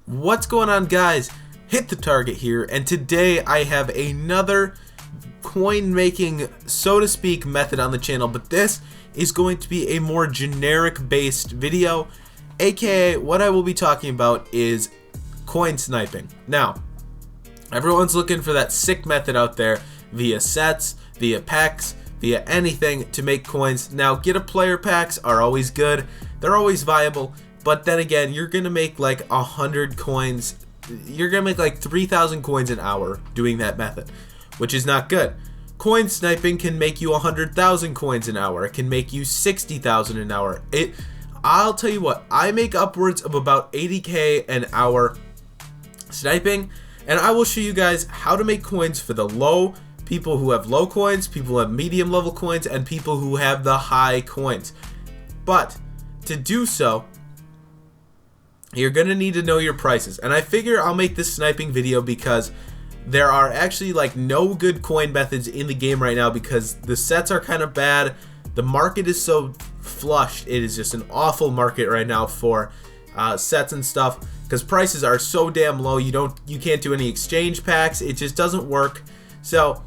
What's going on, guys? Hit the target here, and today I have another coin making, so to speak, method on the channel, but this is going to be a more generic based video, aka what I will be talking about is coin sniping. Now, everyone's looking for that sick method out there via sets, via packs, via anything to make coins. Now, get a player packs are always good, they're always viable, but then again, you're gonna make like 100 coins. You're gonna make like 3,000 coins an hour doing that method, which is not good. Coin sniping can make you 100,000 coins an hour. It can make you 60,000 an hour. I'll tell you what, I make upwards of about 80k an hour sniping, and I will show you guys how to make coins for the low people who have low coins, people who have medium level coins, and people who have the high coins. But to do so, you're gonna need to know your prices, and I figure I'll make this sniping video because there are actually like no good coin methods in the game right now because the sets are kind of bad. The market is so flushed. It is just an awful market right now for sets and stuff because prices are so damn low. You can't do any exchange packs. It just doesn't work. So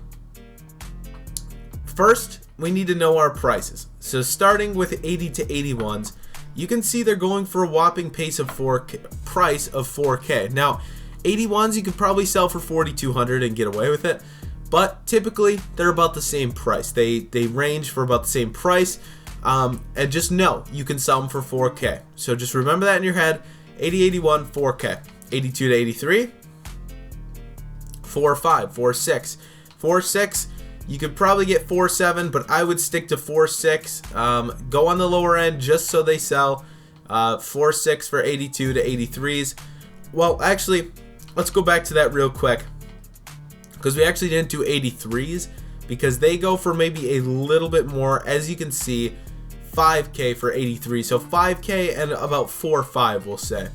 first, we need to know our prices. So starting with 80 to 81s, you can see they're going for a whopping price of 4K. Now, 81s you could probably sell for 4,200 and get away with it, but typically they're about the same price. They range for about the same price, and just know you can sell them for 4K. So just remember that in your head. 80, 81, 4K. 82 to 83, 4.5, 4.6, 4.6. You could probably get 4.7, but I would stick to 4.6. Go on the lower end just so they sell. 4.6 for 82 to 83s. Well, actually, let's go back to that real quick because we actually didn't do 83s because they go for maybe a little bit more. As you can see, 5K for 83. So 5K and about 4.5, we'll say.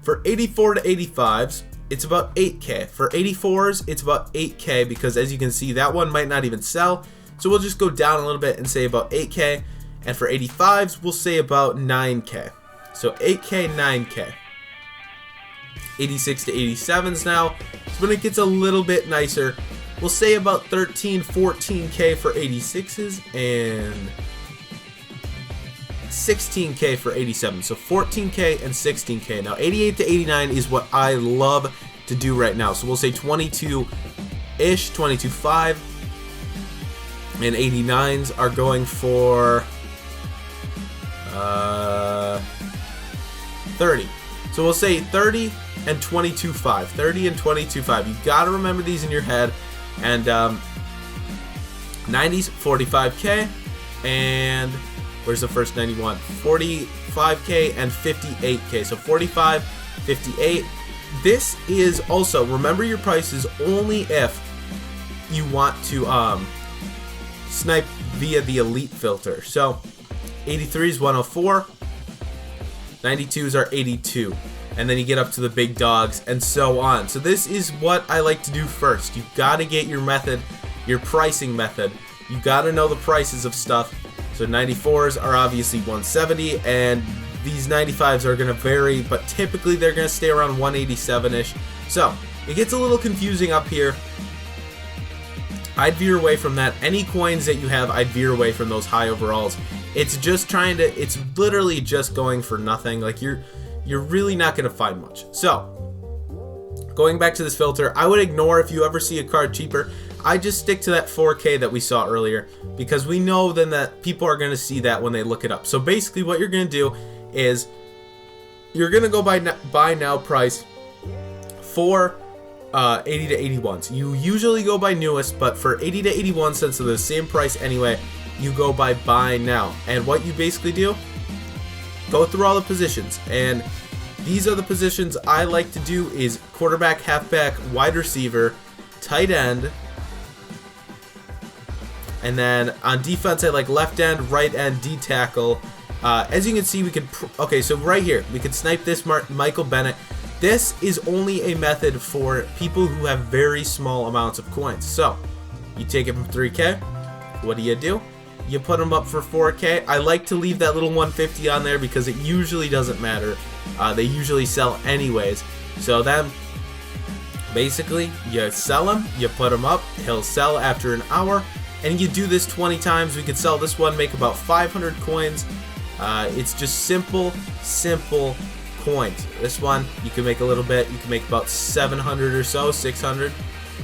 For 84 to 85s, it's about 8K. For 84s, it's about 8K because as you can see, that one might not even sell. So we'll just go down a little bit and say about 8K. And for 85s, we'll say about 9K. So 8K, 9K. 86 to 87s now. So when it gets a little bit nicer, we'll say about 13, 14K for 86s and 16K for 87. So 14K and 16K. Now 88 to 89 is what I love to do right now. So we'll say 22-ish, 22.5. And 89s are going for 30. So we'll say 30 and 22.5. 30 and 22.5. You gotta remember these in your head. And 90s, 45K. And where's the first 91? 45K and 58K. So 45, 58. This is also, remember your prices only if you want to snipe via the elite filter. So 83s 104, 92s are 82, and then you get up to the big dogs and so on. So this is what I like to do first. You've got to get your method, your pricing method. You got to know the prices of stuff. So 94s are obviously 170, and these 95s are going to vary, but typically they're going to stay around 187-ish. So it gets a little confusing up here. I'd veer away from that. Any coins that you have, I'd veer away from those high overalls. It's just it's literally just going for nothing. Like you're really not going to find much. So going back to this filter, I would ignore if you ever see a card cheaper. I just stick to that 4K that we saw earlier because we know then that people are going to see that when they look it up. So basically what you're going to do is you're going to go by buy now price for 80 to 81s. You usually go by newest, but for 80 to 81, since they're the same price anyway, you go by buy now. And what you basically do, go through all the positions, and these are the positions I like to do is quarterback, halfback, wide receiver, tight end, and then on defense I like left end, right end, D tackle. As you can see, we could okay, so right here we could snipe this Michael Bennett. This is only a method for people who have very small amounts of coins. So you take it from 3K. What do? you put them up for 4K. I like to leave that little 150 on there because it usually doesn't matter. They usually sell anyways. So then, basically, you sell him, you put him up, he'll sell after an hour, and you do this 20 times. We could sell this one, make about 500 coins. It's just simple coins. This one, you can make a little bit. You can make about 700 or so, 600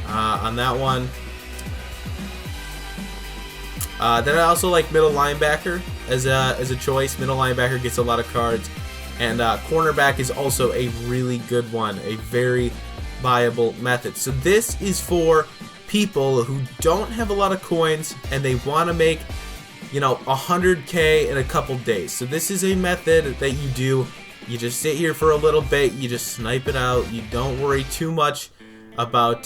on that one. Then I also like middle linebacker as a choice. Middle linebacker gets a lot of cards. And cornerback is also a really good one, a very viable method. So this is for people who don't have a lot of coins and they want to make, you know, 100K in a couple days. So this is a method that you do. You just sit here for a little bit, you just snipe it out. You don't worry too much about,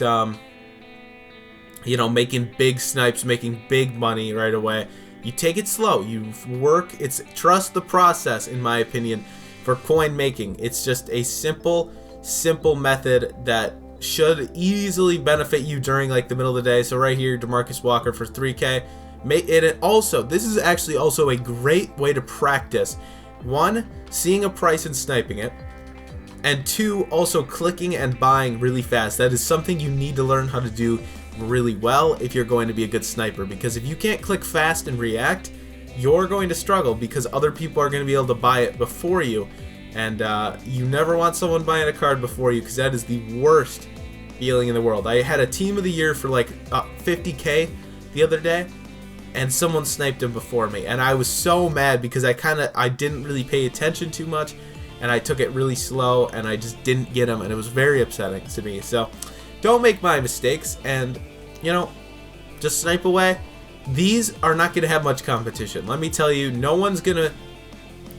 you know, making big snipes, making big money right away. You take it slow. You work. Trust the process, in my opinion, for coin making. It's just a simple method that should easily benefit you during like the middle of the day. So right here, DeMarcus Walker for 3K. It also, this is actually also a great way to practice. One, seeing a price and sniping it. And two, also clicking and buying really fast. That is something you need to learn how to do really well if you're going to be a good sniper. Because if you can't click fast and react, you're going to struggle because other people are going to be able to buy it before you. And you never want someone buying a card before you because that is the worst feeling in the world. I had a team of the year for like 50K the other day, and someone sniped him before me, and I was so mad because I didn't really pay attention too much, and I took it really slow, and I just didn't get him, and it was very upsetting to me. So don't make my mistakes, and you know, just snipe away. These are not going to have much competition. Let me tell you, no one's going to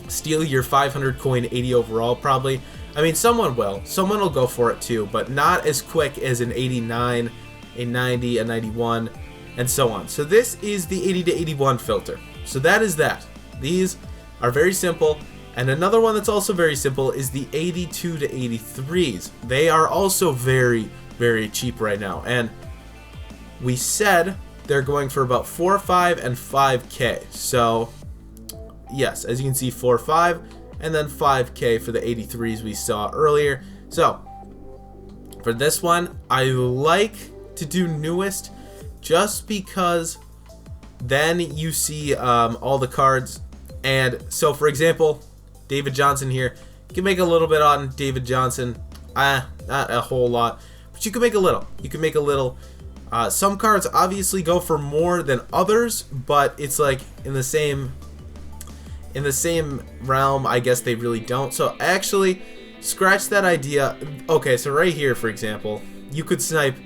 steal your 500 coin 80 overall probably. I mean, someone will. Someone will go for it too, but not as quick as an 89, a 90, a 91, and so on. So this is the 80 to 81 filter. So that is that. These are very simple. And another one that's also very simple is the 82 to 83s. They are also very, very cheap right now. And we said they're going for about 4, 5, and 5K. So yes, as you can see, 4, 5, and then 5K for the 83s we saw earlier. So for this one, I like to do newest just because then you see all the cards. And so for example, David Johnson here, you can make a little bit on David Johnson, not a whole lot, but you can make a little. You can make a little. Some cards obviously go for more than others, but it's like in the same realm. I guess they really don't. So actually, scratch that idea. Okay, so right here, for example, you could snipe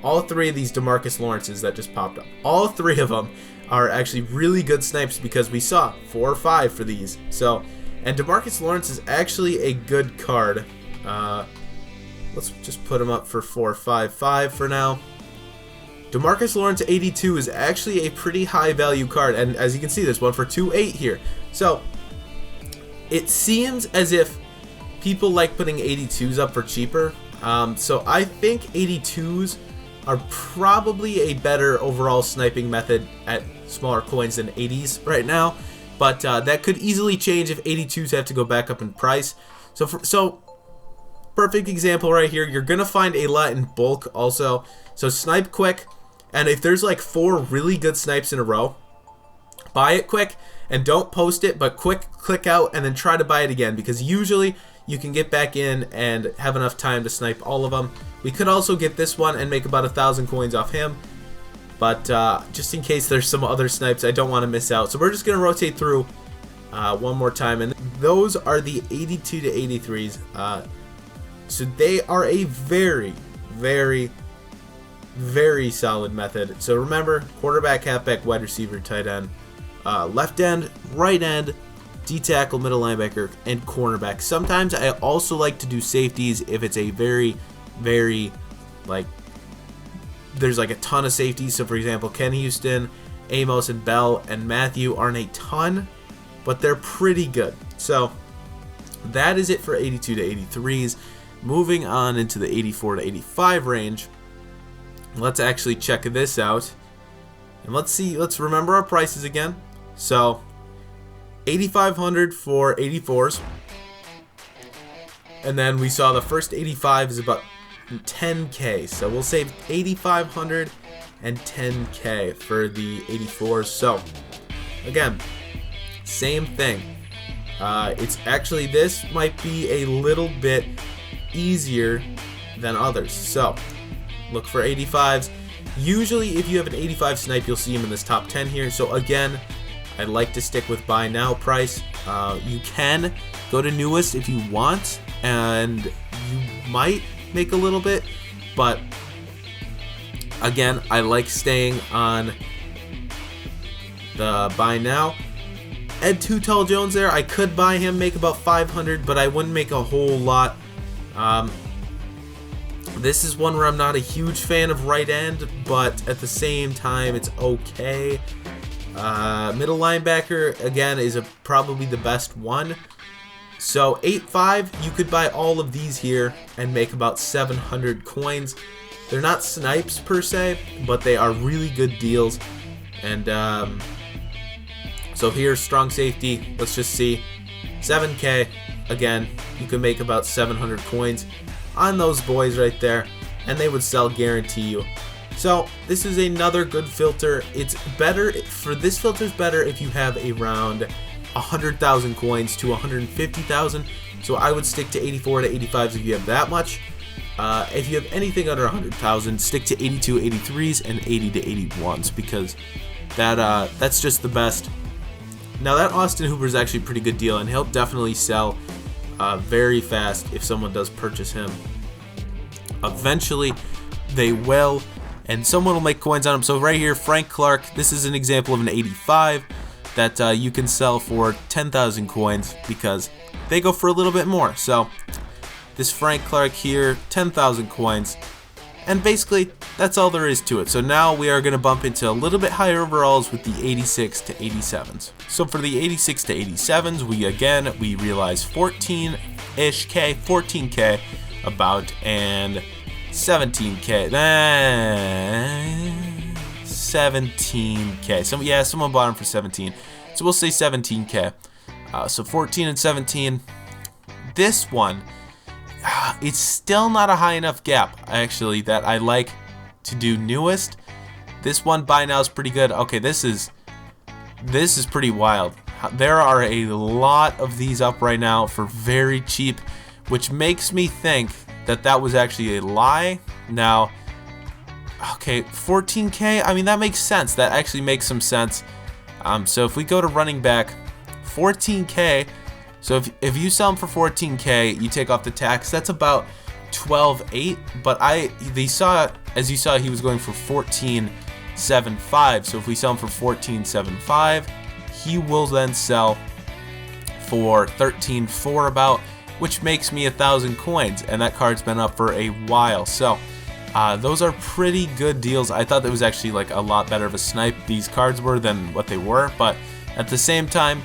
all 3 of these DeMarcus Lawrences that just popped up. All 3 of them are actually really good snipes because we saw 4 or 5 for these. So, and DeMarcus Lawrence is actually a good card. Let's just put him up for 4, 5, 5 for now. DeMarcus Lawrence 82 is actually a pretty high value card, and as you can see, there's one for 2.8 here. So it seems as if people like putting 82s up for cheaper. So I think 82s are probably a better overall sniping method at smaller coins than 80s right now, but that could easily change if 82s have to go back up in price. So perfect example right here. You're gonna find a lot in bulk also. So snipe quick, and if there's like 4 really good snipes in a row, buy it quick and don't post it, but click out and then try to buy it again, because usually you can get back in and have enough time to snipe all of them. We could also get this one and make about 1,000 coins off him, but just in case there's some other snipes, I don't want to miss out. So we're just going to rotate through one more time, and those are the 82 to 83s. So they are a very, very, very solid method. So remember, quarterback, halfback, wide receiver, tight end, left end, right end, D-tackle, middle linebacker, and cornerback. Sometimes I also like to do safeties if it's a very, very, like, there's like a ton of safeties. So for example, Ken Houston, Amos, and Bell, and Matthew aren't a ton, but they're pretty good. So that is it for 82 to 83s. Moving on into the 84 to 85 range, let's actually check this out. And let's remember our prices again. So 8,500 for 84s. And then we saw the first 85 is about 10K. So we'll save 8,500 and 10K for the 84s. So again, same thing. It's actually, this might be a little bit easier than others. So look for 85s. Usually if you have an 85 snipe, you'll see them in this top 10 here. So again, I'd like to stick with buy now price. You can go to newest if you want, and you might make a little bit, but again, I like staying on the buy now. Ed Too Tall Jones there, I could buy him, make about 500, but I wouldn't make a whole lot. This is one where I'm not a huge fan of right end, but at the same time, it's okay. Middle linebacker, again, is probably the best one. So 8.5, you could buy all of these here and make about 700 coins. They're not snipes per se, but they are really good deals. And so here's strong safety. Let's just see. 7K. Again, you can make about 700 coins on those boys right there, and they would sell, guarantee you. So this is another good filter. It's better for this filter is better if you have around 100,000 coins to 150,000. So I would stick to 84 to 85s if you have that much. If you have anything under 100,000, stick to 82, 83s and 80 to 81s, because that's just the best. Now that Austin Hooper is actually a pretty good deal, and he'll definitely sell very fast if someone does purchase him. Eventually, they will, and someone will make coins on him. So right here, Frank Clark, this is an example of an 85 that you can sell for 10,000 coins because they go for a little bit more. So this Frank Clark here, 10,000 coins, and basically that's all there is to it. So now we are going to bump into a little bit higher overalls with the 86 to 87s. So for the 86 to 87s, we realize 14-ish K, 14K about, and 17K. 17K. Someone bought them for 17. So we'll say 17K. So 14 and 17. This one, it's still not a high enough gap, actually, that I like to do newest. This one buy now is pretty good. Okay, this is pretty wild. There are a lot of these up right now for very cheap, which makes me think that was actually a lie. Now, okay, 14K, I mean, that makes sense. That actually makes some sense. So if we go to running back, 14K, so if you sell them for 14K, you take off the tax, that's about 12.8, but as you saw, he was going for 14.75, so if we sell him for 14.75, he will then sell for 13.4 about, which makes me 1,000 coins, and that card's been up for a while. So those are pretty good deals. I thought that was actually like a lot better of a snipe these cards were than what they were, but at the same time,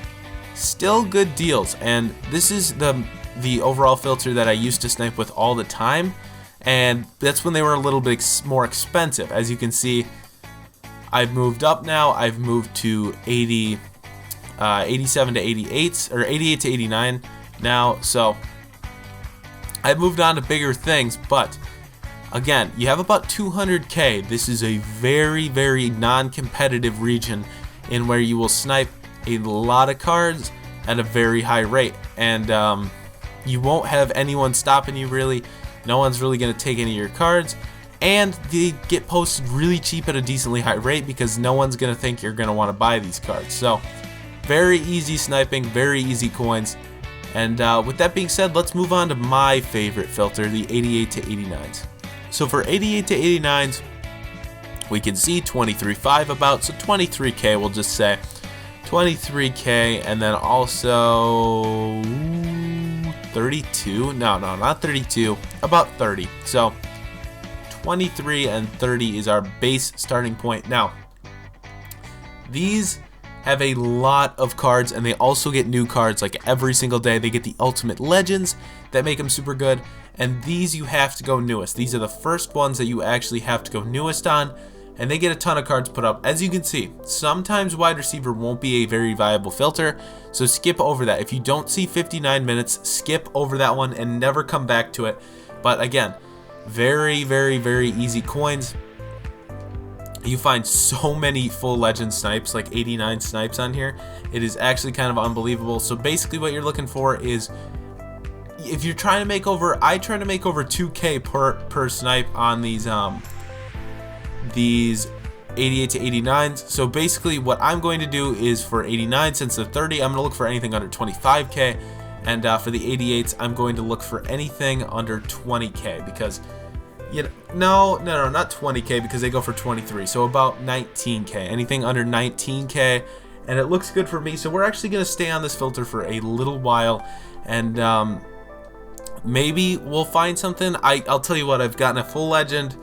still good deals. And this is the overall filter that I used to snipe with all the time, and that's when they were a little bit more expensive. As you can see, I've moved up now. I've moved to 87 to 88, or 88 to 89 now, so I've moved on to bigger things. But again, you have about 200K. This is a very, very non-competitive region in where you will snipe a lot of cards at a very high rate, and you won't have anyone stopping you really. No one's really going to take any of your cards, and they get posted really cheap at a decently high rate because no one's going to think you're going to want to buy these cards. So very easy sniping, very easy coins. And with that being said, let's move on to my favorite filter, the 88 to 89s. So for 88 to 89s, we can see 23.5 about, so 23K, we'll just say 23K, and then also 32, no, not 32, about 30. So 23 and 30 is our base starting point. Now, these have a lot of cards, and they also get new cards like every single day. They get the Ultimate Legends that make them super good, and these you have to go newest. These are the first ones that you actually have to go newest on. and they get a ton of cards put up. As you can see, sometimes wide receiver won't be a very viable filter, so skip over that. If you don't see 59 minutes, skip over that one and never come back to it. But again, very, very, very easy coins. You find so many full legend snipes, like 89 snipes on here. It is actually kind of unbelievable. So basically what you're looking for is, if you're trying to make over, I try to make over 2K per snipe on these 88 to 89s. So basically what I'm going to do is, for 89 cents to 30, I'm going to look for anything under 25K. And for the 88s, I'm going to look for anything under 20K, because, you know, no, not 20K, because they go for 23. So about 19K, anything under 19K, and it looks good for me. So we're actually going to stay on this filter for a little while, and maybe we'll find something. I'll tell you what, I've gotten a full legend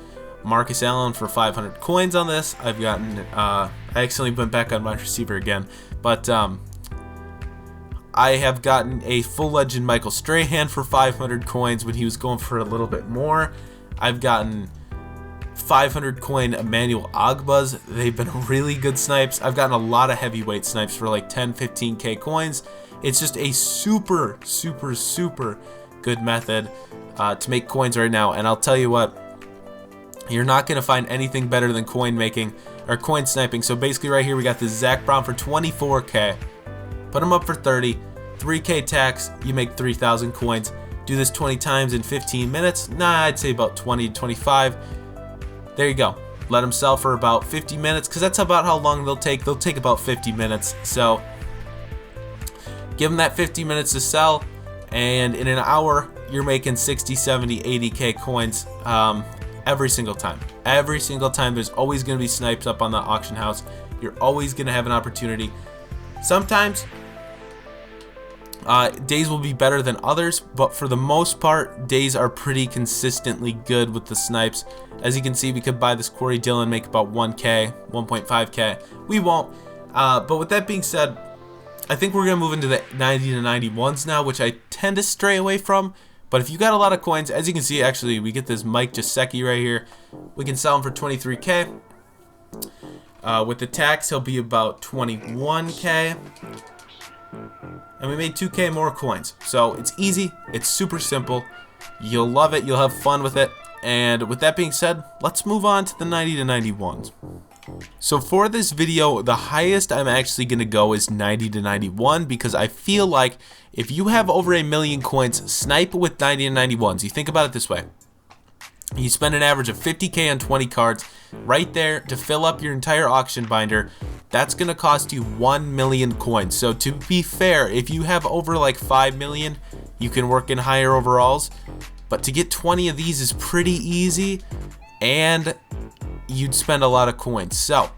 Marcus Allen for 500 coins on this. I've gotten, I accidentally went back on wide receiver again, but I have gotten a full legend Michael Strahan for 500 coins when he was going for a little bit more. I've gotten 500 coin Emmanuel Ogbahs. They've been really good snipes. I've gotten a lot of heavyweight snipes for like 10, 15K coins. It's just a super, super, super good method to make coins right now. And I'll tell you what, you're not going to find anything better than coin making or coin sniping. So basically right here we got this Zac Brown for 24K. Put him up for 30, 3K tax, you make 3,000 coins. Do this 20 times in 15 minutes. Nah, I'd say about 20 to 25. There you go. Let them sell for about 50 minutes, because that's about how long they'll take. They'll take about 50 minutes. So give them that 50 minutes to sell, and in an hour, you're making 60, 70, 80K coins every single time. Every single time, there's always going to be snipes up on the auction house. You're always going to have an opportunity. Sometimes days will be better than others, but for the most part, days are pretty consistently good with the snipes. As you can see, we could buy this Corey Dillon, make about 1K, 1.5K. We won't. But with that being said, I think we're going to move into the 90 to 91s now, which I tend to stray away from. But if you got a lot of coins, as you can see, actually, we get this Mike Gesicki right here. We can sell him for 23K. With the tax, he'll be about 21K. And we made 2K more coins. So it's easy. It's super simple. You'll love it. You'll have fun with it. And with that being said, let's move on to the 90 to 91s. So for this video, the highest I'm actually going to go is 90 to 91, because I feel like if you have over 1 million coins, snipe with 90 and 91s. You think about it this way. You spend an average of 50K on 20 cards right there to fill up your entire auction binder. That's going to cost you 1 million coins. So to be fair, if you have over like 5 million, you can work in higher overalls. But to get 20 of these is pretty easy, and you'd spend a lot of coins. So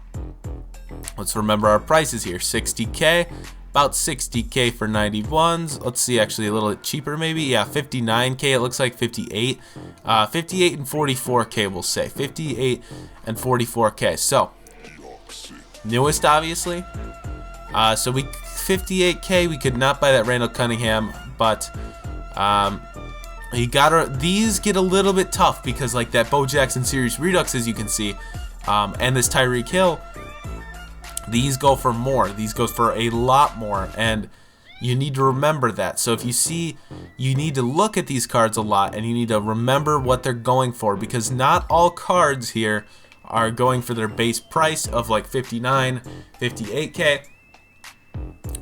let's remember our prices here. 60K, about 60K for 91s. Let's see, actually a little bit cheaper maybe. Yeah, 59K, it looks like 58. 58 and 44K, we'll say. 58 and 44K. So newest, obviously. So 58K, we could not buy that Randall Cunningham, but you gotta, these get a little bit tough, because like that Bo Jackson Series Redux, as you can see, and this Tyreek Hill, these go for more. These go for a lot more, and you need to remember that. So if you see, you need to look at these cards a lot, and you need to remember what they're going for, because not all cards here are going for their base price of like 59, 58K.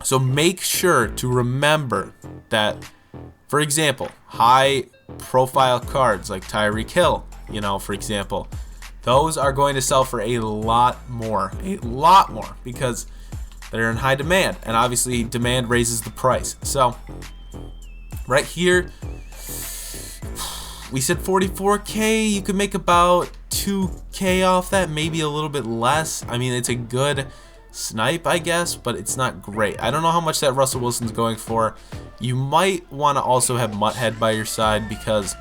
So make sure to remember that, for example, high profile cards like Tyreek Hill, you know, for example, those are going to sell for a lot more, because they're in high demand, and obviously demand raises the price. So right here, we said 44K, you could make about 2K off that, maybe a little bit less. I mean, it's a good snipe, I guess, but it's not great. I don't know how much that Russell Wilson's going for. You might want to also have Mutthead by your side, because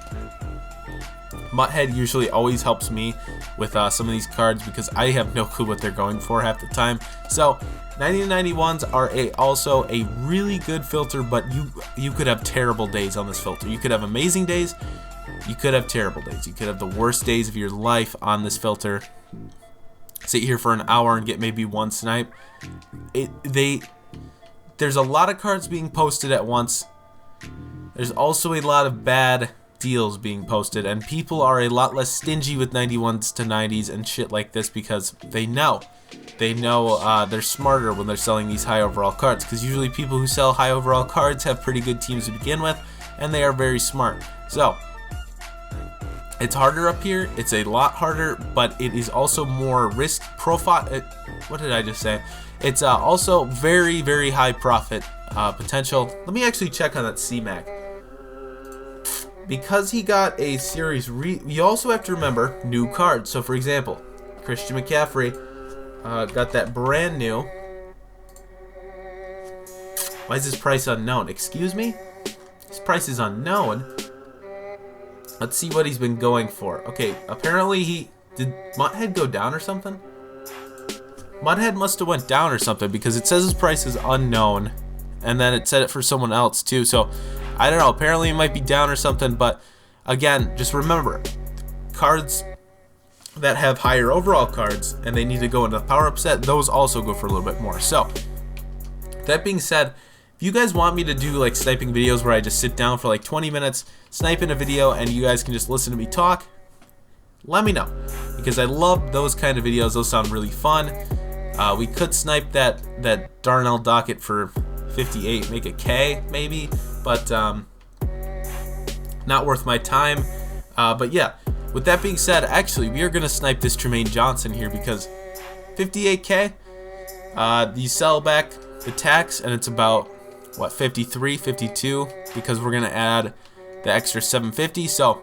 Mutthead usually always helps me with some of these cards, because I have no clue what they're going for half the time. So 90 to 91s are also a really good filter, but you could have terrible days on this filter. You could have amazing days, you could have terrible days, you could have the worst days of your life on this filter. sit here for an hour and get maybe one snipe. There's a lot of cards being posted at once. There's also a lot of bad deals being posted, and people are a lot less stingy with 91s to 90s and shit like this because they know they're smarter when they're selling these high overall cards, because usually people who sell high overall cards have pretty good teams to begin with, and they are very smart. So it's harder up here. It's a lot harder, but it is also more risk profile. What did I just say? It's also very, very high profit potential. Let me actually check on that C-Mac. Because he got a series, you also have to remember new cards. So for example, Christian McCaffrey got that brand new. Why is his price unknown? Excuse me? His price is unknown. Let's see what he's been going for. Okay, apparently did Mudhead go down or something? Mudhead must have went down or something, because it says his price is unknown, and then it said it for someone else too. So I don't know, apparently it might be down or something, but again, just remember, cards that have higher overall cards and they need to go into the power up set, those also go for a little bit more. So that being said, if you guys want me to do like sniping videos where I just sit down for like 20 minutes, snipe in a video, and you guys can just listen to me talk, let me know, because I love those kind of videos. Those sound really fun. We could snipe that Darnell Dockett for 58, make a K maybe, but not worth my time. But yeah, with that being said, actually we are gonna snipe this Tremaine Johnson here, because 58K, you sell back the tax and it's about what, 53, 52, because we're gonna add the extra 750, so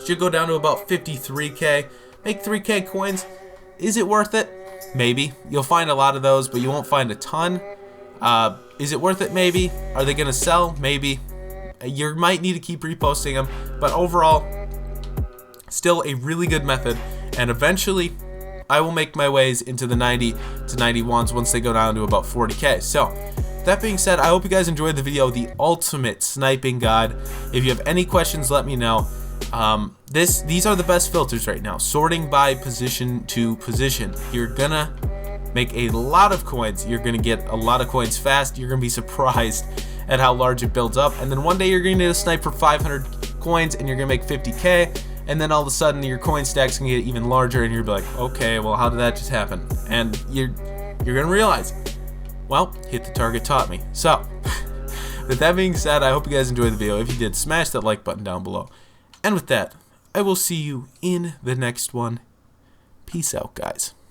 should go down to about 53K. Make 3K coins. Is it worth it? Maybe. You'll find a lot of those, but you won't find a ton. Is it worth it? Maybe. Are they gonna sell? Maybe. You might need to keep reposting them, but overall, still a really good method, and eventually I will make my ways into the 90 to 91s once they go down to about 40K. So that being said, I hope you guys enjoyed the video, the ultimate sniping guide. If you have any questions, let me know. These are the best filters right now, sorting by position to position. You're gonna make a lot of coins. You're gonna get a lot of coins fast. You're gonna be surprised at how large it builds up, and then one day you're gonna need to snipe for 500 coins and you're gonna make 50K, and then all of a sudden your coin stack's gonna get even larger, and you're like, okay, well, how did that just happen? And you're gonna realize, well, hit the target taught me. So with that being said, I hope you guys enjoyed the video. If you did, smash that like button down below. And with that, I will see you in the next one. Peace out, guys.